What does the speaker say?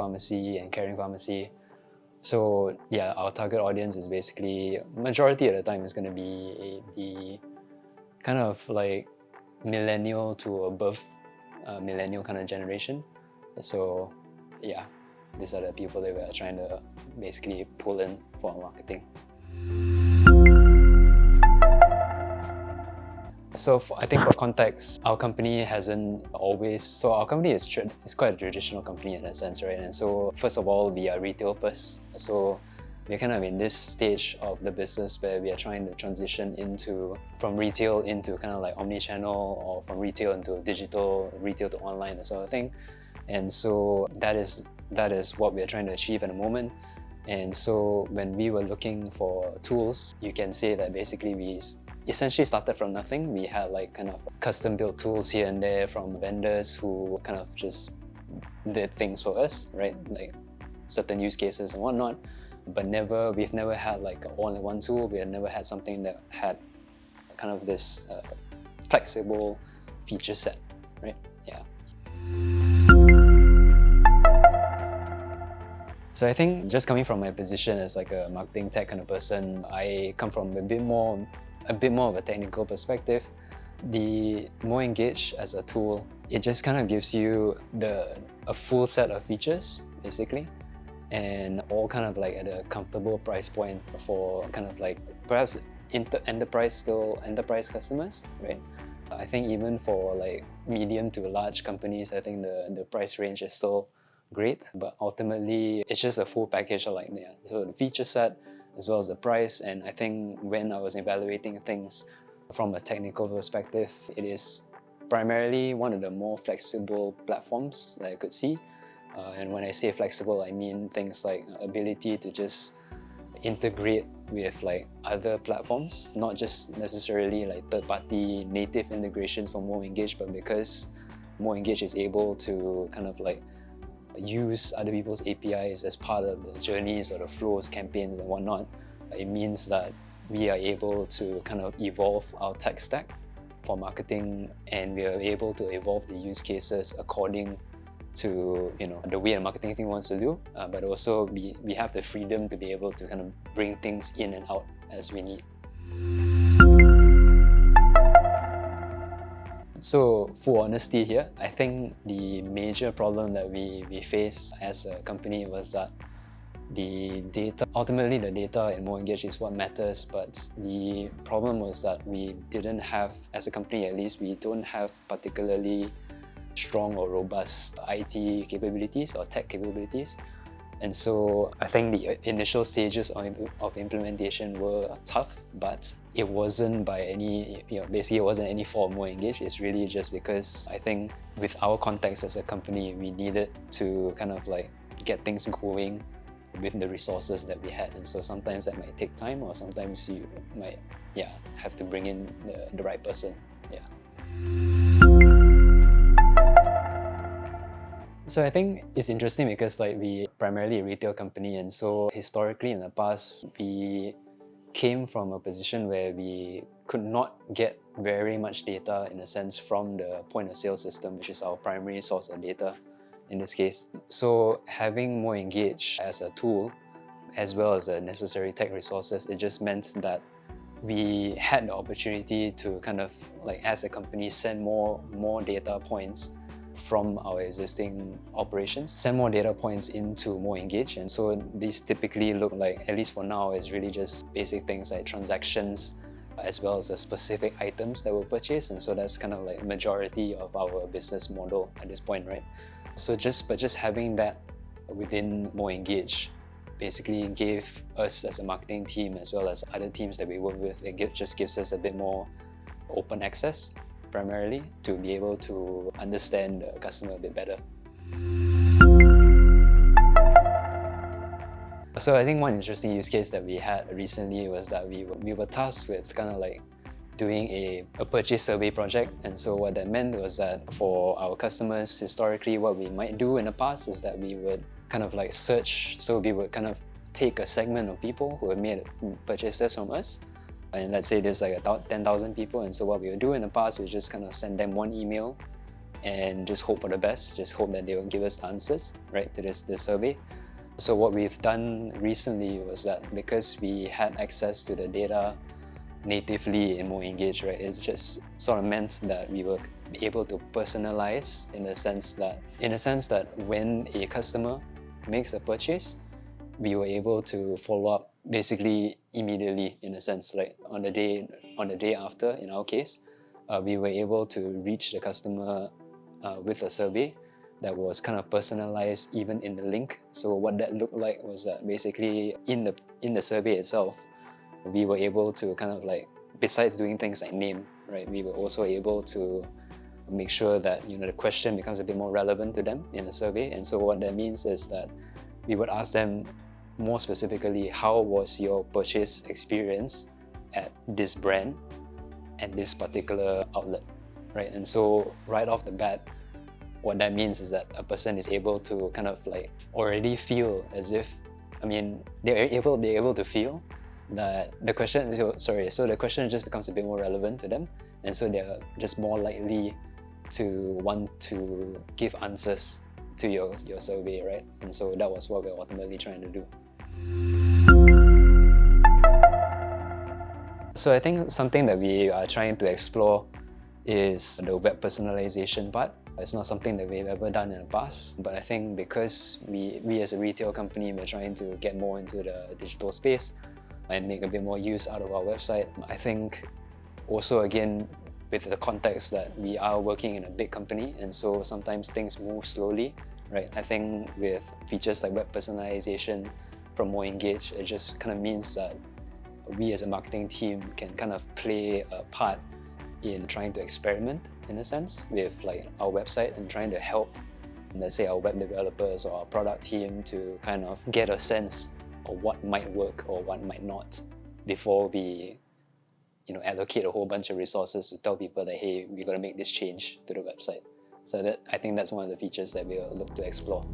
pharmacy and caring pharmacy. So yeah, our target audience is basically, majority of the time is going to be the kind of like millennial to above millennial kind of generation. So yeah, these are the people that we are trying to basically pull in for our marketing. So I think for context, our company hasn't always, so our company is quite a traditional company in a sense, right? And so first of all, we are retail first. So we're kind of in this stage of the business where we are trying to transition from retail into kind of like omnichannel, or from retail into digital, retail to online, that sort of thing. And so that is what we are trying to achieve at the moment. And so when we were looking for tools, you can say that basically we essentially started from nothing. We had like kind of custom built tools here and there from vendors who kind of just did things for us, right? Like certain use cases and whatnot. But we've never had like an all-in-one tool. We had never had something that had kind of this flexible feature set, right? Yeah. So I think just coming from my position as like a marketing tech kind of person, I come from a bit more of a technical perspective. The MoEngage as a tool, it just kind of gives you a full set of features, basically, and all kind of like at a comfortable price point for kind of like perhaps enterprise customers, right? I think even for like medium to large companies, I think the price range is still great, but ultimately it's just a full package of like, yeah, so the feature set as well as the price. And I think when I was evaluating things from a technical perspective, it is primarily one of the more flexible platforms that I could see. And when I say flexible, I mean things like ability to just integrate with like other platforms, not just necessarily like third-party native integrations from MoEngage, but because MoEngage is able to kind of like use other people's APIs as part of the journeys or the flows, campaigns and whatnot, it means that we are able to kind of evolve our tech stack for marketing, and we are able to evolve the use cases according to, you know, the way the marketing team wants to do, but also we have the freedom to be able to kind of bring things in and out as we need. So full honesty here, I think the major problem that we faced as a company was that the data, ultimately the data in MoEngage is what matters, but the problem was that we didn't have, as a company at least, we don't have particularly strong or robust IT capabilities or tech capabilities. And so I think the initial stages of implementation were tough, but it wasn't by any, basically it wasn't any fault of MoEngage. It's really just because I think with our context as a company, we needed to kind of like get things going with the resources that we had. And so sometimes that might take time, or sometimes you might, have to bring in the right person. Yeah. So I think it's interesting because like we primarily a retail company, and so historically in the past we came from a position where we could not get very much data in a sense from the point of sale system, which is our primary source of data in this case. So having MoEngage as a tool as well as the necessary tech resources, it just meant that we had the opportunity to kind of like as a company send more data points from our existing operations, send more data points into MoEngage. And so these typically look like, at least for now, is really just basic things like transactions as well as the specific items that were purchased. And so that's kind of like majority of our business model at this point, right? So just having that within MoEngage basically gave us as a marketing team as well as other teams that we work with, just gives us a bit more open access primarily to be able to understand the customer a bit better. So I think one interesting use case that we had recently was that we were tasked with kind of like doing a purchase survey project. And so what that meant was that for our customers, historically, what we might do in the past is that we would kind of like search. So we would kind of take a segment of people who have made purchases from us. And let's say there's like 10,000 people. And so what we would do in the past, we just kind of send them one email and just hope for the best, just hope that they will give us answers, right, to this survey. So what we've done recently was that because we had access to the data natively in MoEngage, right, it just sort of meant that we were able to personalize in the sense that when a customer makes a purchase, we were able to follow up basically immediately, in a sense, like on the day after. In our case, we were able to reach the customer with a survey that was kind of personalized even in the link. So what that looked like was that basically in the survey itself, we were able to kind of like, besides doing things like name, right, we were also able to make sure that the question becomes a bit more relevant to them in the survey. And so what that means is that we would ask them more specifically, how was your purchase experience at this brand and this particular outlet, right? And so right off the bat, what that means is that a person is able to kind of like already feel as if, they're able to feel that the question, so the question just becomes a bit more relevant to them, and so they're just more likely to want to give answers to your survey, right? And so that was what we're ultimately trying to do. So I think something that we are trying to explore is the web personalization part. It's not something that we've ever done in the past, but I think because we as a retail company, we're trying to get more into the digital space and make a bit more use out of our website. I think also, again, with the context that we are working in a big company, and so sometimes things move slowly, right? I think with features like web personalization from MoEngage, it just kind of means that we as a marketing team can kind of play a part in trying to experiment, in a sense, with like our website and trying to help, let's say, our web developers or our product team to kind of get a sense of what might work or what might not before we allocate a whole bunch of resources to tell people that, hey, we're going to make this change to the website. So I think that's one of the features that we'll look to explore.